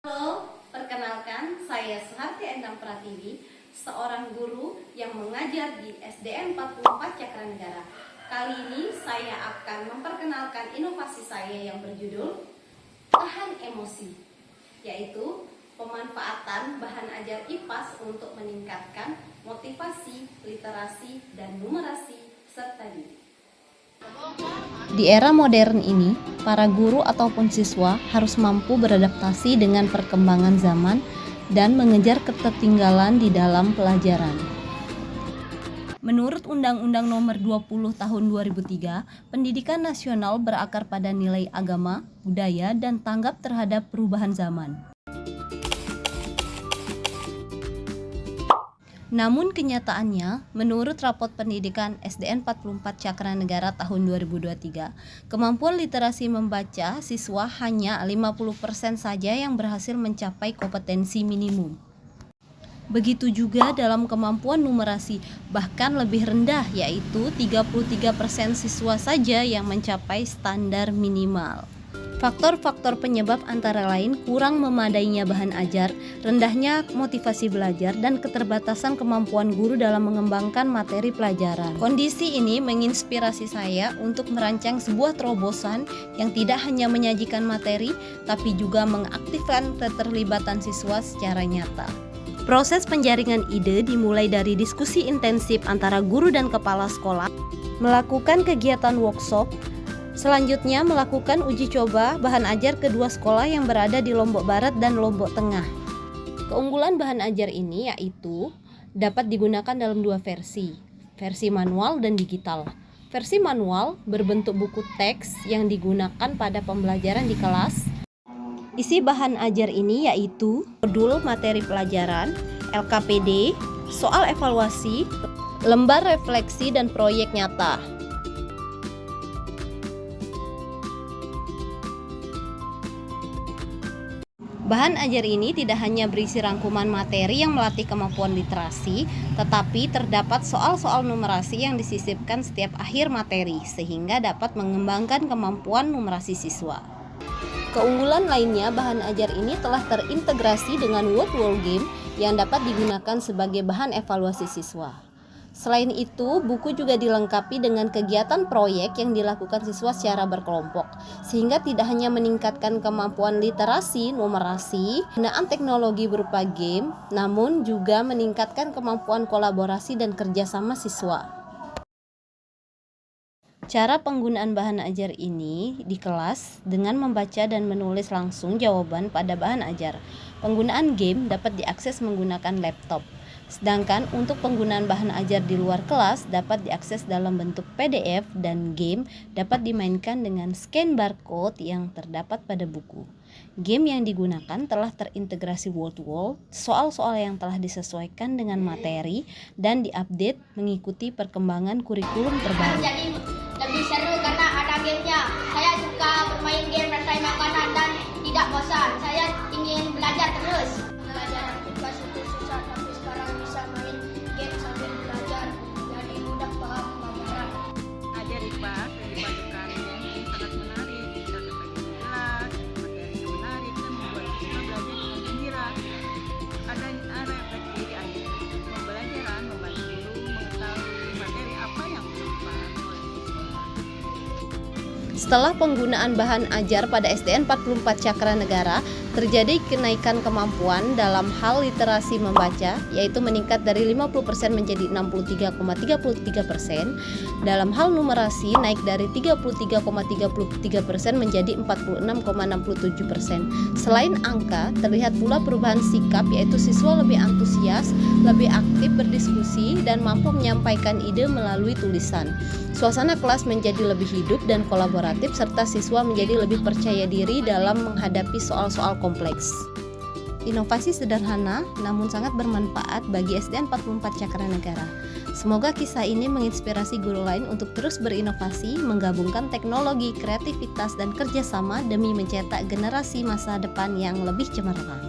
Halo, perkenalkan saya Suharti Endang Pratiwi, seorang guru yang mengajar di SDN 44 Cakranegara. Kali ini saya akan memperkenalkan inovasi saya yang berjudul Tahan Emosi, yaitu pemanfaatan bahan ajar IPAS untuk meningkatkan motivasi, literasi, dan numerasi serta diri. Di era modern ini, para guru ataupun siswa harus mampu beradaptasi dengan perkembangan zaman dan mengejar ketertinggalan di dalam pelajaran. Menurut Undang-Undang Nomor 20 Tahun 2003, pendidikan nasional berakar pada nilai agama, budaya, dan tanggap terhadap perubahan zaman. Namun kenyataannya, menurut rapot pendidikan SDN 44 Cakranegara tahun 2023, kemampuan literasi membaca siswa hanya 50% saja yang berhasil mencapai kompetensi minimum. Begitu juga dalam kemampuan numerasi, bahkan lebih rendah, yaitu 33% siswa saja yang mencapai standar minimal. Faktor-faktor penyebab antara lain kurang memadainya bahan ajar, rendahnya motivasi belajar, dan keterbatasan kemampuan guru dalam mengembangkan materi pelajaran. Kondisi ini menginspirasi saya untuk merancang sebuah terobosan yang tidak hanya menyajikan materi, tapi juga mengaktifkan keterlibatan siswa secara nyata. Proses penjaringan ide dimulai dari diskusi intensif antara guru dan kepala sekolah, melakukan kegiatan workshop, selanjutnya melakukan uji coba bahan ajar kedua sekolah yang berada di Lombok Barat dan Lombok Tengah. Keunggulan bahan ajar ini yaitu dapat digunakan dalam dua versi manual dan digital. Versi manual berbentuk buku teks yang digunakan pada pembelajaran di kelas. Isi bahan ajar ini yaitu modul materi pelajaran, LKPD, soal evaluasi, lembar refleksi, dan proyek nyata. Bahan ajar ini tidak hanya berisi rangkuman materi yang melatih kemampuan literasi, tetapi terdapat soal-soal numerasi yang disisipkan setiap akhir materi, sehingga dapat mengembangkan kemampuan numerasi siswa. Keunggulan lainnya, bahan ajar ini telah terintegrasi dengan Word Wall Game yang dapat digunakan sebagai bahan evaluasi siswa. Selain itu, buku juga dilengkapi dengan kegiatan proyek yang dilakukan siswa secara berkelompok, sehingga tidak hanya meningkatkan kemampuan literasi, numerasi, penggunaan teknologi berupa game, namun juga meningkatkan kemampuan kolaborasi dan kerjasama siswa. Cara penggunaan bahan ajar ini di kelas dengan membaca dan menulis langsung jawaban pada bahan ajar. Penggunaan game dapat diakses menggunakan laptop. Sedangkan untuk penggunaan bahan ajar di luar kelas dapat diakses dalam bentuk PDF, dan game dapat dimainkan dengan scan barcode yang terdapat pada buku. Game yang digunakan telah terintegrasi Word Wall, soal-soal yang telah disesuaikan dengan materi dan diupdate mengikuti perkembangan kurikulum terbaru. Jadi lebih seru karena ada gamenya. Saya suka bermain game rasai makanan dan tidak bosan. Saya ingin belajar terus. Pelajaran IPAS itu susah, tapi sekarang bisa main game sambil belajar. Jadi mudah paham pelajaran. Ajar IPAS yang dipadukan yang sangat menarik, bisa berbagi jelas, materinya menarik, dan membuat siswa belajar dengan gembira. Ada refleksi di akhir pembelajaran, membantu guru mengetahui materi apa yang bermanfaat oleh siswa. Setelah penggunaan bahan ajar pada SDN 44 Cakranegara, terjadi kenaikan kemampuan dalam hal literasi membaca, yaitu meningkat dari 50% menjadi 63,33%. Dalam hal numerasi, naik dari 33,33% menjadi 46,67%. Selain angka, terlihat pula perubahan sikap, yaitu siswa lebih antusias, lebih aktif berdiskusi, dan mampu menyampaikan ide melalui tulisan. Suasana kelas menjadi lebih hidup dan kolaboratif, serta siswa menjadi lebih percaya diri dalam menghadapi soal-soal kompleks. Inovasi sederhana namun sangat bermanfaat bagi SDN 44 Cakranegara. Semoga kisah ini menginspirasi guru lain untuk terus berinovasi, menggabungkan teknologi, kreativitas, dan kerjasama demi mencetak generasi masa depan yang lebih cemerlang.